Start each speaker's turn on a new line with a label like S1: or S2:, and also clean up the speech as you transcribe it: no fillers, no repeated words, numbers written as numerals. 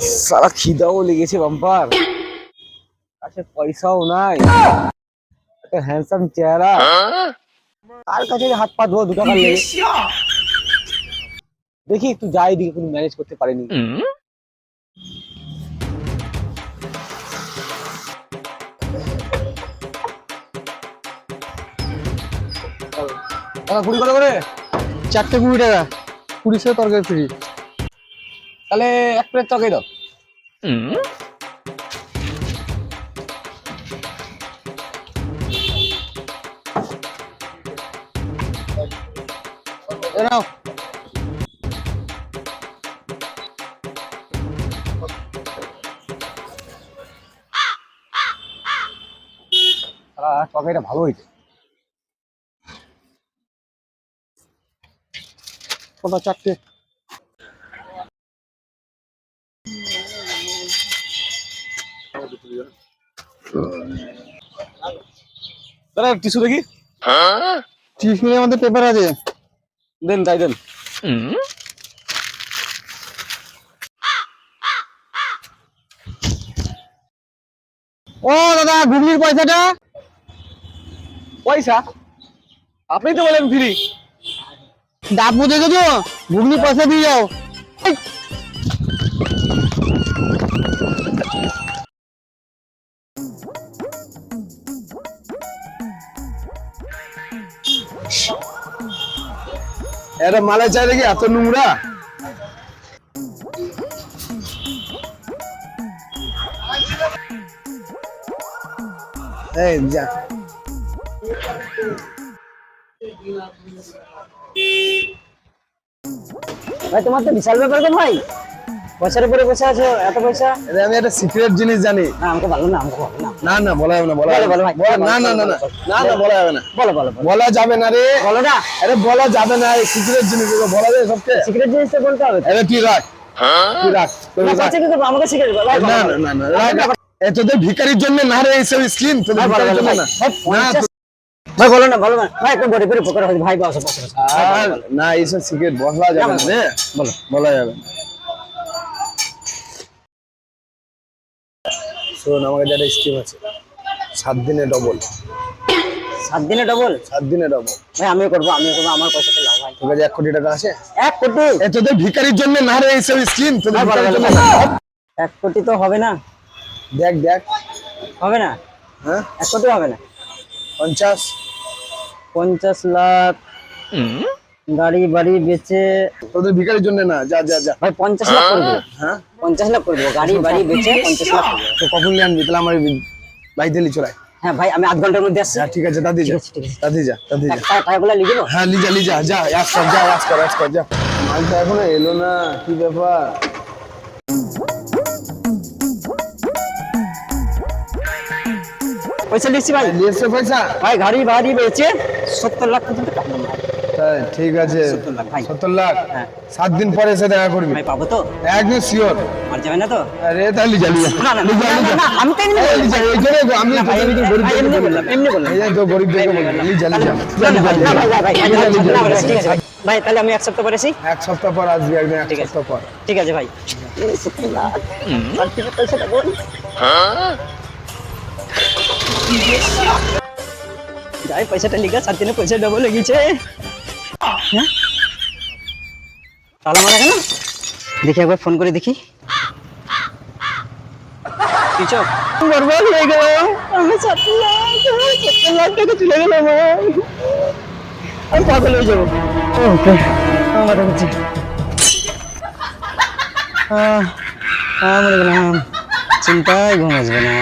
S1: সারা খিদাও লেগেছে বাম্পার, কাছে পয়সাও নাই, একটা হ্যান্ডসাম চেহারা, কার কাছে হাত পা ধোয়া 2 টাকা লেগে। দেখি একটু যাই দিকে, কোনো ম্যানেজ করতে পারিনি। কুড়ি কত করে?
S2: 4টে 20 টাকা, 20 তরকারি ফ্রি।
S1: তাহলে 1 প্লেট তরকারি দাও। এ নাও। তরকারিটা ভালো হয়েছে।
S2: কটা? 4টে।
S1: দাদা টিস্যু দেখি।
S2: টিফিনের মধ্যে পেপার আছে,
S1: দেন তাই দেন।
S2: ও দাদা, ঘুগনির পয়সাটা।
S1: পয়সা? আপনি তো বলেন ফ্রি।
S2: ডাব বুঝে তো, ঘুগনির পয়সা দিয়ে যাও।
S1: এটা মালাই চাই দেখি, এত নোংরা। এই যা।
S3: ভাই তোমার তো বিশাল ব্যাপার তো ভাই, পয়সার উপরে বসে আছো, এত পয়সা।
S1: আমি একটা সিক্রেট জিনিস জানি।
S3: না আমাকে ভালো না, আমাকে ভালো না।
S1: না না বলা যাবে না, বলা
S3: বলো,
S1: যাবে
S3: বলো ভাই, বলো,
S1: না, না না না না না বলা যাবে না,
S3: বলো বলো বলো।
S1: বলা যাবে না রে।
S3: বলো না,
S1: আরে বলা যাবে না, এই সিক্রেট জিনিস বলা যায় সবকে।
S3: সিক্রেট জিনিসটা বলতে হবে।
S1: আরে তুই রাখ, তুই রাখ, তুই
S3: না
S1: রাখ।
S3: পয়সা কি করবো, আমাকে সিক্রেট বলো।
S1: না না না না রাখ। এ তোদের ভিখারির জন্য না রে, এইসব স্কিম তোদের ভিখারির জন্য না। না
S3: ভাই বলো না, বলো না ভাই, একটু গরিবের উপকার হয়েছে ভাই, বসো বসো বসো।
S1: আর না, এইসব সিক্রেট বলা যাবে না রে,
S3: বলো।
S1: বলা যাবে না। শোন, আমার কাছে একটা স্কিম আছে, 7 দিনে ডবল।
S3: 7 দিনে ডবল?
S1: 7 দিনে ডবল
S3: ভাই আমিও করবো, আমিও করবো, আমার পয়সাটা লাও ভাই।
S1: তোর কাছে 1 কোটি টাকা আছে?
S3: 1 কোটি?
S1: এ তোদের ভিখারির জন্য না রে, এইসব স্কিম তোদের ভিখারির জন্য না।
S3: 1 কোটি তো হবে না।
S1: দেখ দেখ,
S3: হবে না,
S1: হ্যাঁ
S3: 1 কোটি হবে না।
S1: 50
S3: 50 লাখ গাড়ি বাড়ি বেচে
S1: তোদের ভিখারির জন্য না। যা যা যা।
S3: ভাই 50 লাখ করে দেবো।
S1: হ্যাঁ
S3: 50 লাখ করে দেবো, গাড়ি বাড়ি বেচে 50 লাখ করে দেবো।
S1: তো কখন নিয়ে আনবি? তাহলে আমার বাইক দিলি চলাই।
S3: হ্যাঁ ভাই, আমি 8 ঘন্টার মধ্যে আসছি।
S1: হ্যাঁ ঠিক আছে, দাদি যা,
S3: ঠিক আছে, ঠিক আছে।
S1: দাদি যা, দাদি যা।
S3: টাকাগুলো লিখে দেবো।
S1: হ্যাঁ লিজা লিজা, যা আজ কর, যা আজ কর, আজ কর, যা। মালটা এখনো এলো না, কি ব্যাপার?
S3: পয়সা লিখছি ভাই।
S1: লিয়েছে পয়সা?
S3: ভাই গাড়ি বাড়ি বেচে 70 লাখ পর্যন্ত টাকা দেবো ভাই।
S1: তাই ঠিক আছে,
S3: 70 লাখ ভাই।
S1: 70 লাখ।
S3: হ্যাঁ।
S1: 7 দিন পরে এসে দেখা করবি,
S3: ভাই পাবো তো?
S1: একদম শিওর।
S3: মার যাবে না তো?
S1: আরে তাহলে লিজা লিজা।
S3: না না
S1: লিজা,
S3: না,
S1: লিজা।
S3: না, আমি তো এমনি
S1: এই
S3: বললাম।
S1: লিজা, এই জন্য আমি
S3: না ভাই,
S1: তোদের গরিব
S3: ভাই, এমনি
S1: দেখে
S3: বললাম, এমনি বললাম।
S1: এই যে তো গরিব দেখে বললাম, লিজা লিজা।
S3: না, না, ভাই, না, ভাই, ভাই, ভাই,
S1: লিজা, লিজা,
S3: না, ভাই,
S1: লিজা।
S3: ঠিক আছে ভাই। ভাই তাহলে আমি 1 সপ্তাহ পরে আসি।
S1: 1 সপ্তাহ পর আসবি, একদম 1
S3: ঠিক আছে।
S1: সপ্তাহ পর।
S3: ঠিক আছে ভাই। 70 লাখ আর থেকে পয়সাটা বল। যাই পয়সাটা লিখা, 7 দিনে পয়সা ডবল হয়ে গেছে। হ্যাঁ তাহলে আমার কেন দেখি, একবার ফোন করে দেখি। কিছু বরবাদ হয়ে গেল, আমি 70 লাখ টাকা চলে গেল আমার। আমি পাগল হয়ে যাবো। ওকে আমার হচ্ছে মরে গেলাম, চিন্তায় ঘুম আসবে না।